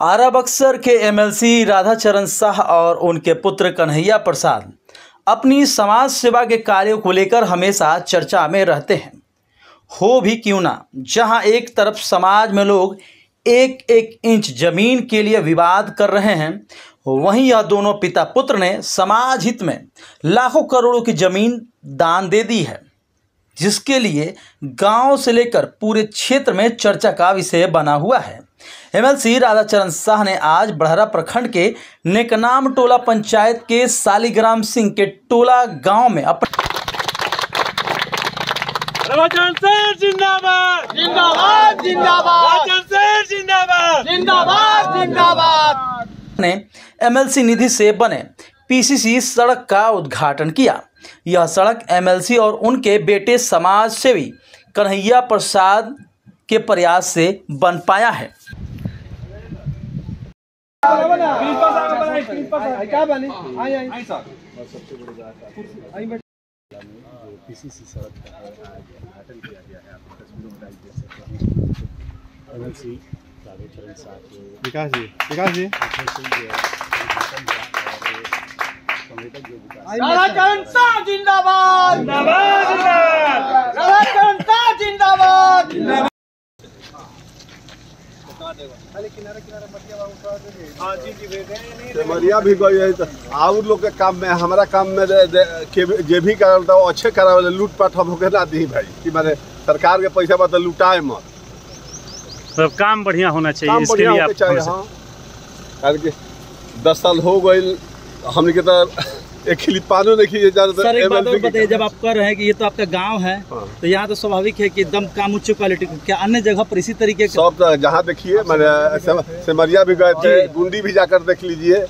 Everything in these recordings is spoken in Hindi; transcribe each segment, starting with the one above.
आरा बक्सर के एमएलसी राधाचरण शाह और उनके पुत्र कन्हैया प्रसाद अपनी समाज सेवा के कार्यों को लेकर हमेशा चर्चा में रहते हैं। हो भी क्यों ना, जहां एक तरफ समाज में लोग एक एक इंच जमीन के लिए विवाद कर रहे हैं, वहीं यह दोनों पिता पुत्र ने समाज हित में लाखों करोड़ों की जमीन दान दे दी है, जिसके लिए गांव से लेकर पूरे क्षेत्र में चर्चा का विषय बना हुआ है। एमएलसी राधाचरण शाह ने आज बड़हरा प्रखंड के नेकनाम टोला पंचायत के सालीग्राम सिंह के टोला गांव में राधाचरण सर जिंदाबाद जिंदाबाद जिंदाबाद राधाचरण सर जिंदाबाद जिंदाबाद जिंदाबाद ने एमएलसी निधि से बने पीसीसी सड़क का उद्घाटन किया। यह सड़क एमएलसी और उनके बेटे समाज सेवी कन्हैया प्रसाद के प्रयास से बन पाया है। पीसीसी सड़क का उद्घाटन किया गया है। आपको तस्वीरों में देख सकते हैं एमएलसी राधाचरण शाह के विकास जी राधाचरण शाह जिंदाबाद जिंदाबाद जिंदाबाद राधाचरण शाह जिंदाबाद जिंदाबाद। मरिया भी गई है तो और लोग के काम में, हमारा काम में जे भी करता वो अच्छे करा, लूटपाट हम होके ना दी भाई कि माने सरकार के पैसा बता लुटाए मत, सब काम बढ़िया होना चाहिए। काम इसके लिए आप चाहिए। हाँ, कारण कि 10 साल हो गए हमने के तो एक खिली पानो नहीं खींचे जाता। सर एक बात और बताइए, जब आप कर रहे हैं कि ये तो आपका गांव है, हाँ। तो यहाँ तो स्वाभाविक है कि एकदम काम उच्च क्वालिटी, क्या अन्य जगह पर इसी तरीके के सब जहाँ देखिए मैंने सिमरिया भी गए थे, गुंडी भी जाकर देख लीजिए,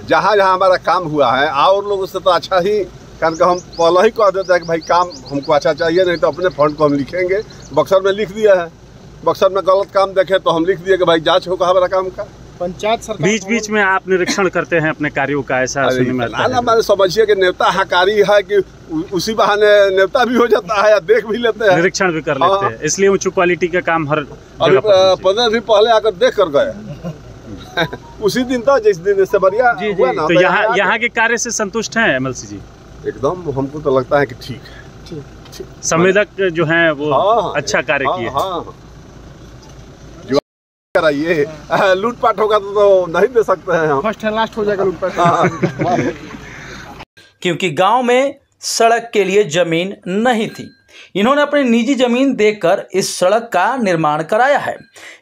जहाँ जहाँ हमारा काम हुआ है और लोगों से तो अच्छा ही, कारण कि हम पहले ही कह देते हैं कि भाई काम हमको अच्छा चाहिए, नहीं तो अपने फंड को हम लिखेंगे। बक्सर में लिख दिया है, बक्सर में गलत काम देखे तो हम लिख दिए कि भाई जांच होगा हमारा काम का। पंचायत सरकार बीच बीच में आप निरीक्षण करते हैं अपने कार्यों का, ऐसा सुनने में आता है। हमारे समझिए कि नेता हकारी है कि उसी बहाने नेता भी हो जाता है या देख भी लेते हैं, निरीक्षण भी कर लेते हैं, इसलिए उच्च क्वालिटी का काम हर अभी 15 दिन पहले आकर देख कर गए उसी दिन था जिस दिन से बढ़िया हुआ ना। तो यहाँ के कार्य से संतुष्ट हैं एमएलसी जी? एकदम, हमको तो लगता है कि ठीक है। संवेदक जो है वो अच्छा कार्य किए। कराइए, लूटपाट होगा तो नहीं दे सकते हैं हम, फर्स्ट है लास्ट हो जाएगा लूटपाट। क्योंकि गांव में सड़क के लिए जमीन नहीं थी, इन्होंने अपनी निजी जमीन देकर इस सड़क का निर्माण कराया है।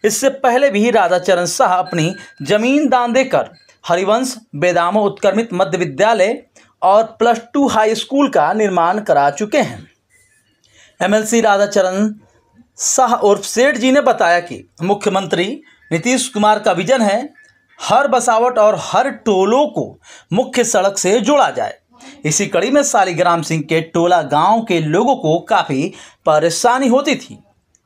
इससे पहले भी राधाचरण शाह अपनी जमीन दान देकर हरिवंश बेदामो उत्क्रमित मध्य विद्यालय और +2 हाई स्कूल का निर्माण करा चुके हैं। एमएलसी राधाचरण शाह उर्फ सेठ जी ने बताया कि मुख्यमंत्री नीतीश कुमार का विजन है हर बसावट और हर टोलों को मुख्य सड़क से जोड़ा जाए। इसी कड़ी में सालीग्राम सिंह के टोला गांव के लोगों को काफ़ी परेशानी होती थी,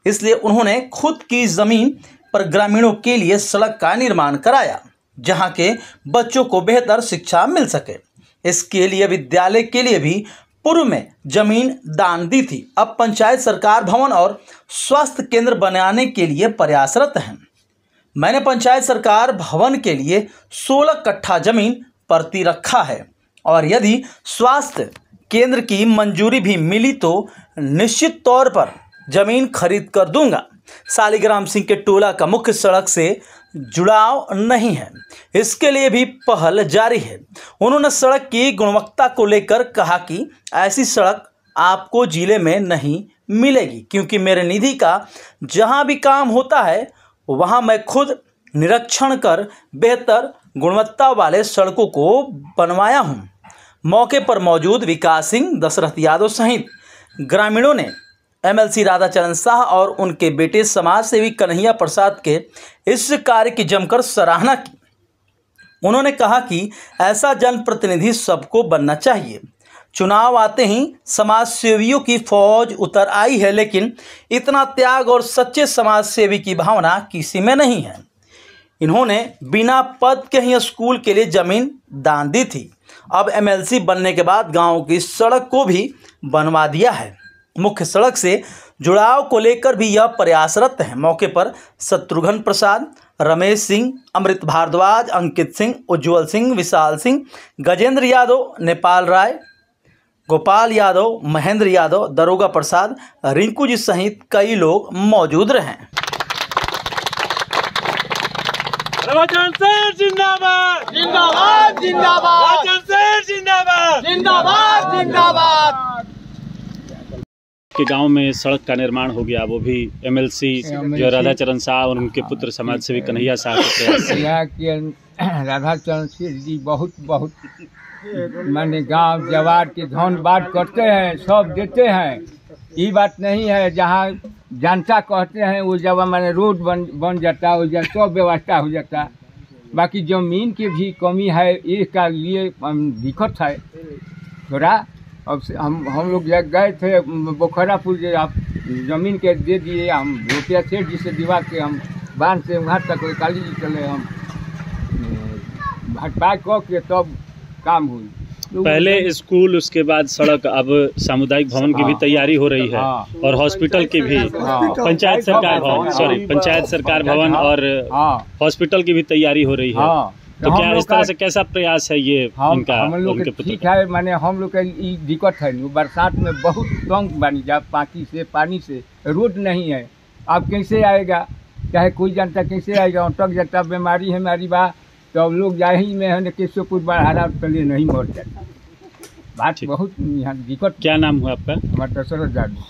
इसलिए उन्होंने खुद की ज़मीन पर ग्रामीणों के लिए सड़क का निर्माण कराया, जहां के बच्चों को बेहतर शिक्षा मिल सके। इसके लिए विद्यालय के लिए भी पूर्व में जमीन दान दी थी। अब पंचायत सरकार भवन और स्वास्थ्य केंद्र बनाने के लिए प्रयासरत हैं। मैंने पंचायत सरकार भवन के लिए 16 कट्ठा जमीन प्रति रखा है और यदि स्वास्थ्य केंद्र की मंजूरी भी मिली तो निश्चित तौर पर जमीन खरीद कर दूंगा। सालीग्राम सिंह के टोला का मुख्य सड़क से जुड़ाव नहीं है, इसके लिए भी पहल जारी है। उन्होंने सड़क की गुणवत्ता को लेकर कहा कि ऐसी सड़क आपको जिले में नहीं मिलेगी, क्योंकि मेरे निधि का जहां भी काम होता है वहां मैं खुद निरीक्षण कर बेहतर गुणवत्ता वाले सड़कों को बनवाया हूं। मौके पर मौजूद विकास सिंह, दशरथ यादव सहित ग्रामीणों ने एमएलसी राधाचरण शाह और उनके बेटे समाज सेवी कन्हैया प्रसाद के इस कार्य की जमकर सराहना की। उन्होंने कहा कि ऐसा जनप्रतिनिधि सबको बनना चाहिए। चुनाव आते ही समाज सेवियों की फौज उतर आई है, लेकिन इतना त्याग और सच्चे समाज सेवी की भावना किसी में नहीं है। इन्होंने बिना पद के ही स्कूल के लिए जमीन दान दी थी। अब एमएलसी बनने के बाद गांव की सड़क को भी बनवा दिया है। मुख्य सड़क से जुड़ाव को लेकर भी यह प्रयासरत है। मौके पर शत्रुघ्न प्रसाद, रमेश सिंह, अमृत भारद्वाज, अंकित सिंह, उज्ज्वल सिंह, विशाल सिंह, गजेंद्र यादव, नेपाल राय, गोपाल यादव, महेंद्र यादव, दरोगा प्रसाद, रिंकू जी सहित कई लोग मौजूद रहे। रवाचरण सर जिंदाबाद जिंदाबाद जिंदाबाद, रवाचरण सर जिंदाबाद जिंदाबाद जिंदाबाद। के गांव में सड़क का निर्माण हो गया, वो भी एमएलसी जो राधाचरण शाह और उनके पुत्र समाज सेवी कन्हैया शाह के प्रयास से। यहाँ के राधाचरण जी बहुत माने गांव जवार के धन बांट करते हैं, सब देते हैं। ये बात नहीं है जहाँ जनता कहते हैं वो जब माने रोड बन जाता है, वो सब व्यवस्था हो जाता। बाकी जमीन की भी कमी है, इसका लिए दिक्कत है थोड़ा। अब हम लोग गए थे बोखरापुर, जो आप ज़मीन के दे दिए, हम रुपया सेठ जी से दिवा के हम बांध से वहाँ तक काली जी चले, हम भटपा के तब काम हुई। पहले स्कूल, उसके बाद सड़क, अब सामुदायिक भवन की भी तैयारी हो रही है और हॉस्पिटल की भी, पंचायत सरकार भवन, पंचायत सरकार भवन और हॉस्पिटल की भी तैयारी हो रही है। तो क्या इस तरह से कैसा प्रयास है ये इनका? हम लोग ठीक है, माने हम लोग का दिक्कत है, बरसात में बहुत तंग बनी जा, पानी से रोड नहीं है। अब कैसे आएगा, चाहे कोई जनता कैसे आएगा, अटक जाता, बीमारी है हमारी बा, तो अब लोग जाही में है केशवपुर बढ़ारा पहले नहीं मर जाता। बात बहुत यहाँ दिक्कत। क्या नाम हुआ आपका? हमारा दशरथ जादू।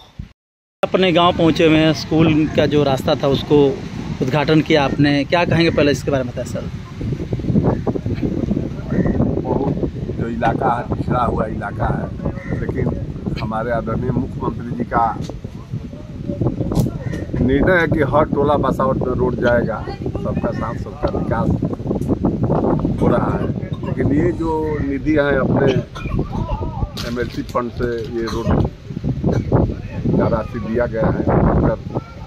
अपने गांव पहुंचे हुए हैं, स्कूल का जो रास्ता था उसको उद्घाटन किया आपने, क्या कहेंगे पहले इसके बारे में? सर, जो इलाका है पिछड़ा हुआ इलाका है, लेकिन हमारे आदरणीय मुख्यमंत्री जी का निर्णय है कि हर टोला बसावट में रोड जाएगा, सबका साथ सबका विकास हो रहा है। लेकिन ये जो निधि है अपने एमएलसी फंड से ये रोड का राशि दिया गया है, अगर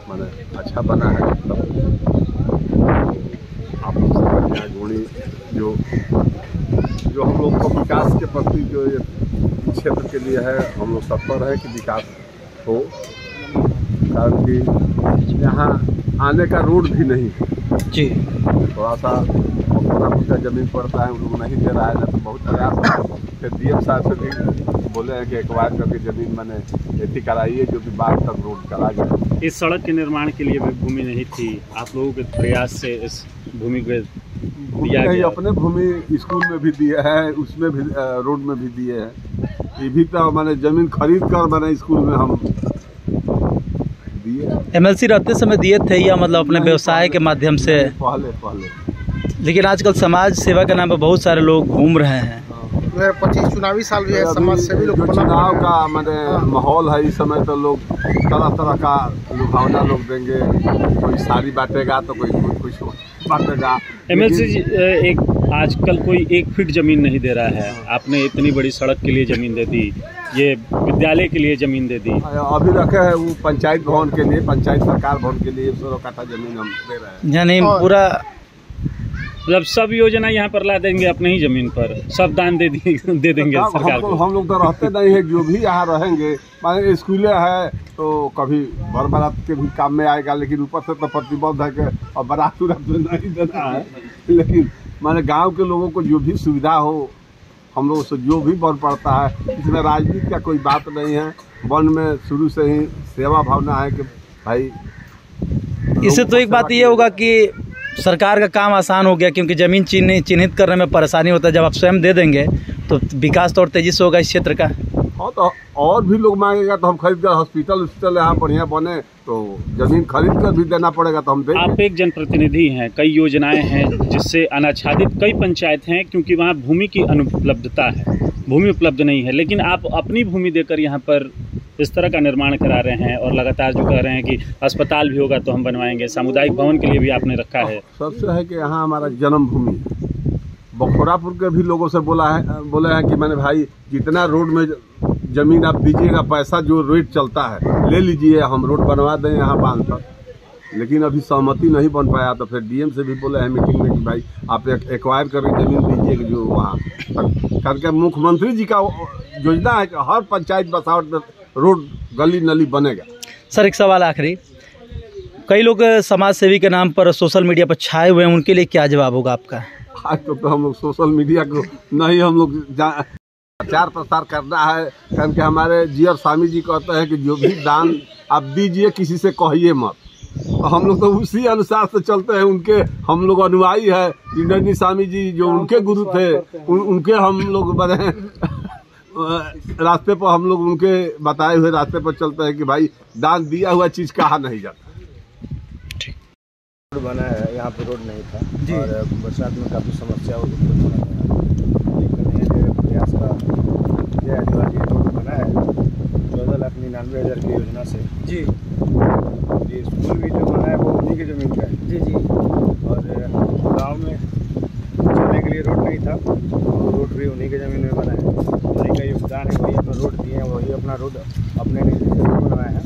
मैंने अच्छा बना है, मतलब आप लोग समझ जाए घोड़ी जो हम लोग को विकास के प्रति जो ये क्षेत्र के लिए है, हम लोग तत्पर है कि विकास हो, कारण कि यहाँ आने का रोड भी नहीं जी, थोड़ा सा का जमीन पड़ता है, उन लोग नहीं दे रहा है, ना तो बहुत प्रयास। फिर डीएम साहब से भी बोले हैं कि एक्वायर करके जमीन मैंने ऐसी कराइए जो कि बाद तक रोड करा गया। इस सड़क के निर्माण के लिए भी भूमि नहीं थी, आप लोगों के प्रयास से इस भूमि को दिया गया। अपने भूमि स्कूल में भी दिए है, उसमें भी रोड में भी दिए हैं। ये भी तो मैंने जमीन खरीद कर मैंने स्कूल में हम दिए। एमएलसी रहते समय दिए थे या मतलब अपने व्यवसाय के माध्यम से? पहले। लेकिन आजकल समाज सेवा के नाम पर बहुत सारे लोग घूम रहे हैं। 25 चुनावी साल भी है, समाज सेवी लोग, चुनाव का मैंने माहौल है इस समय, तो लोग तरह का लुभावना लोग देंगे, कोई साड़ी बांटेगा तो कोई कुछ बांटेगा। एमएलसी जी एक आजकल कोई 1 फीट जमीन नहीं दे रहा है, आपने इतनी बड़ी सड़क के लिए जमीन दे दी, ये विद्यालय के लिए जमीन दे दी। अभी रखे हैं वो पंचायत भवन के लिए, पंचायत सरकार भवन के लिए 100 कट्ठा जमीन हम दे रहे हैं। यानी पूरा मतलब सब योजना यहाँ पर ला देंगे अपने ही जमीन पर, सब दान दे देंगे सरकार को। हम लोग तो रहते नहीं है, जो भी यहाँ रहेंगे, माने स्कूलें है तो कभी भर बारात के भी काम में आएगा, लेकिन ऊपर से तो प्रतिबद्ध है कि और बारात नहीं देना है। लेकिन माने गांव के लोगों को जो भी सुविधा हो, हम लोगों से जो भी बन पड़ता है, इसमें राजनीति का कोई बात नहीं है। वन में शुरू से ही सेवा भावना है कि भाई। इससे तो एक बात ये होगा कि सरकार का काम आसान हो गया, क्योंकि ज़मीन चिन्हित करने में परेशानी होता है। जब आप स्वयं दे देंगे तो विकास तो और तेज़ी से होगा इस क्षेत्र का। हाँ, तो और भी लोग मांगेगा तो हम खरीद कर हॉस्पिटल यहाँ बढ़िया बने तो ज़मीन खरीद कर भी देना पड़ेगा, तो हम देंगे। आप एक जनप्रतिनिधि हैं, कई योजनाएं हैं जिससे अनाच्छादित कई पंचायत हैं, क्योंकि वहाँ भूमि की अनुपलब्धता है, भूमि उपलब्ध नहीं है, लेकिन आप अपनी भूमि देकर यहाँ पर इस तरह का निर्माण करा रहे हैं और लगातार जो कह रहे हैं कि अस्पताल भी होगा तो हम बनवाएंगे, सामुदायिक भवन के लिए भी आपने रखा है। सबसे है कि यहाँ हमारा जन्मभूमि बखोरापुर के भी लोगों से बोले हैं कि मैंने भाई जितना रोड में जमीन आप दीजिएगा, पैसा जो रेट चलता है ले लीजिए, हम रोड बनवा दें यहाँ बांध पर। लेकिन अभी सहमति नहीं बन पाया, तो फिर डीएम से भी बोले हैं मीटिंग में कि भाई आप एक्वायर करके जमीन दीजिए, जो वहाँ करके मुख्यमंत्री जी का योजना है कि हर पंचायत बसावट में रोड गली नली बनेगा। सर एक सवाल आखिरी, कई लोग समाज सेवी के नाम पर सोशल मीडिया पर छाए हुए हैं, उनके लिए क्या जवाब होगा आपका? आज तो हम लोग सोशल मीडिया को नहीं, हम लोग प्रचार प्रसार करना है, क्योंकि हमारे जी और स्वामी जी कहते हैं कि जो भी दान आप दीजिए किसी से कहिए मत। तो हम लोग तो उसी अनुसार से चलते हैं, उनके हम लोग अनुयायी है। इंद्रजी स्वामी जी जो उनके गुरु थे, उनके हम लोग बने रास्ते पर, हम लोग उनके बताए हुए रास्ते पर चलते हैं कि भाई दान दिया हुआ चीज कहा नहीं जाता। रोड बना है, यहाँ पे रोड नहीं था और बरसात में काफ़ी समस्या उत्पन्न हो रहा है। प्रयास का यह आदिवासी रोड बना है 14,99,000 की योजना से जी। ये स्कूल भी जो बना है वो उन्हीं की ज़मीन का है जी जी। और गांव में चलने के लिए रोड नहीं था, वो रोड भी उन्हीं की ज़मीन में बना है। उन्हीं का योगदान है, वही अपना रोड दिए हैं, वही अपना रोड अपने बनवाया है।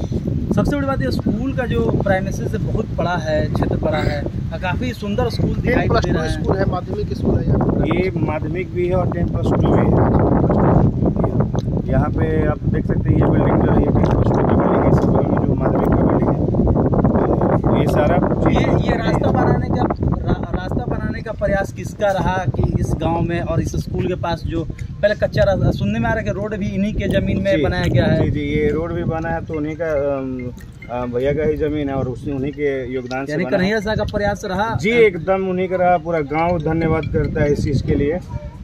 सबसे बड़ी बात है स्कूल का जो प्राइमेसी से बहुत बड़ा है, क्षेत्र बड़ा है, काफ़ी सुंदर स्कूल दिखाई दे रहा है। स्कूल है, माध्यमिक स्कूल है ये माध्यमिक भी है और 10+2 भी है। यहाँ पे आप देख सकते हैं ये बिल्डिंग जो है ये 10+2 की बिल्डिंग है, इस बगल में जो माध्यमिक का बिल्डिंग है ये सारा ये रास्ता बनाने का प्रयास किसका रहा कि इस गांव में और इस स्कूल के पास जो पहले कच्चा रास्ता, सुनने में आ रहा है कि रोड भी इन्हीं के जमीन में बनाया गया है? जी जी, ये रोड भी बना है तो उन्हीं का भैया का ही जमीन है और उन्हीं के योगदान से बना। कन्हैया साहब का प्रयास रहा जी, एकदम उन्हीं का रहा। पूरा गाँव धन्यवाद करता है इस चीज़ के लिए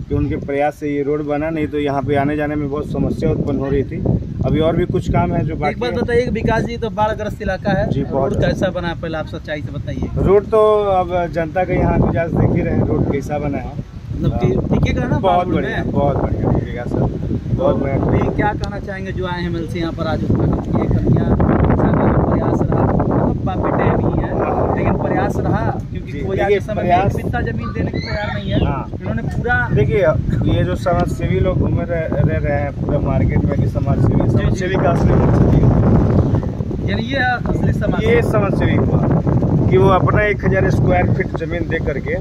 कि उनके प्रयास से ये रोड बना, नहीं तो यहाँ पे आने जाने में बहुत समस्या उत्पन्न हो रही थी। अभी और भी कुछ काम है जो बाकी। एक बात बताइए, विकास जी तो बाढ़ग्रस्त इलाका है जी, रोड कैसा बना है, पहले आप सच्चाई से बताइए। रोड तो अब जनता का यहाँ गुजारिश देख ही रहे हैं, रोड कैसा बना है, मतलब टिकेगा ना? बहुत बढ़िया टिकेगा सर, बहुत बढ़िया। क्या कहना चाहेंगे जो आए हैं एमएलसी यहाँ पर आज कन्हैया प्रयास रहा, बेटे नहीं है लेकिन प्रयास रहा, क्योंकि कोई आगे समय में इतना जमीन देने को तैयार नहीं है। इन्होंने पूरा देखिए, ये जो समाज सेवी लोग घूम रहे हैं पूरा मार्केट में कि समाज सेवी का असली यानी ये असली समाज, ये समाज सेवी हुआ कि वो अपना 1000 स्क्वायर फीट जमीन दे करके,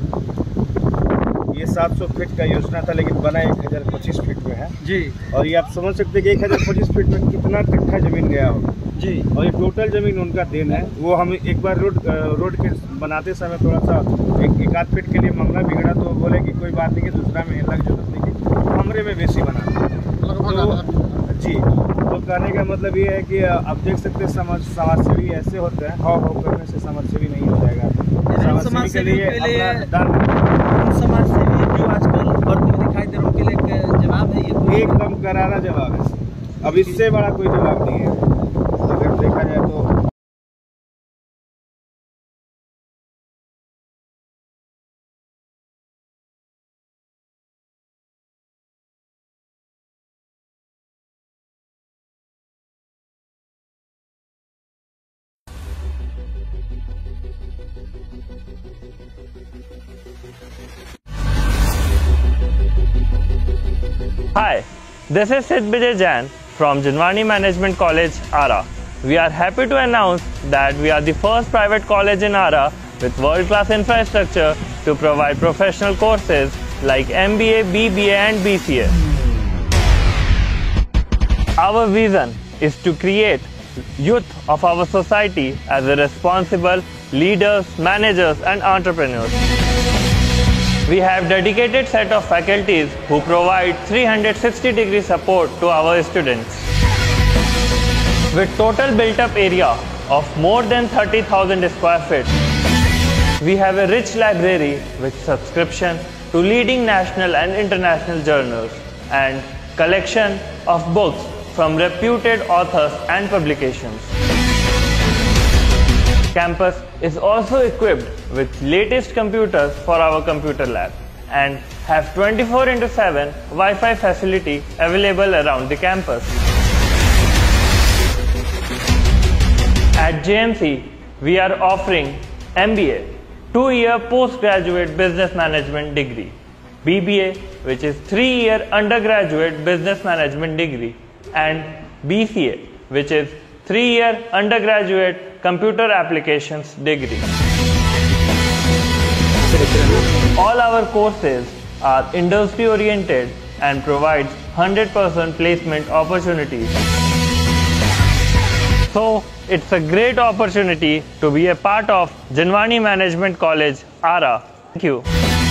ये 700 फीट का योजना था लेकिन बना 1025 फीट में है जी। और ये आप समझ सकते हैं कि 1025 फीट में कितना कट्ठा जमीन गया होगा जी। और ये टोटल जमीन उनका देन है। वो हम एक बार रोड के बनाते समय थोड़ा सा एक आध फीट के लिए मामला बिगड़ा तो बोले कि कोई बात नहीं कि दूसरा में लग जरूरत नहीं कि हमरे में बेसी बना जी। तो कहने का मतलब ये है कि आप देख सकते हैं समाजसेवी ऐसे होते हैं, हाव करने से समाजसेवी नहीं हो जाएगा। समाजसेवी के लिए समाजसेवी जो आजकल बढ़ते हुए दिखाई दे रहे उनके लिए जवाब है ये एकदम करारा जवाब है। अब इससे बड़ा कोई जवाब नहीं है अगर देखा जाए तो। Hi, this is Sid Vijay Jain from Jinwani Management College, Ara. We are happy to announce that we are the first private college in Ara with world-class infrastructure to provide professional courses like MBA, BBA and BCA. Our vision is to create youth of our society as a responsible leaders, managers and entrepreneurs. We have dedicated set of faculties who provide 360-degree support to our students. With total built-up area of more than 30,000 square feet, we have a rich library with subscription to leading national and international journals and collection of books from reputed authors and publications. Campus is also equipped with latest computers for our computer lab and have 24/7 Wi-Fi facility available around the campus. At JMC, we are offering MBA, 2-year postgraduate business management degree, BBA, which is 3-year undergraduate business management degree, and BCA, which is 3-year undergraduate computer applications degree. All our courses are industry oriented and provides 100% placement opportunities. So it's a great opportunity to be a part of Jinwani Management College, Ara. Thank you.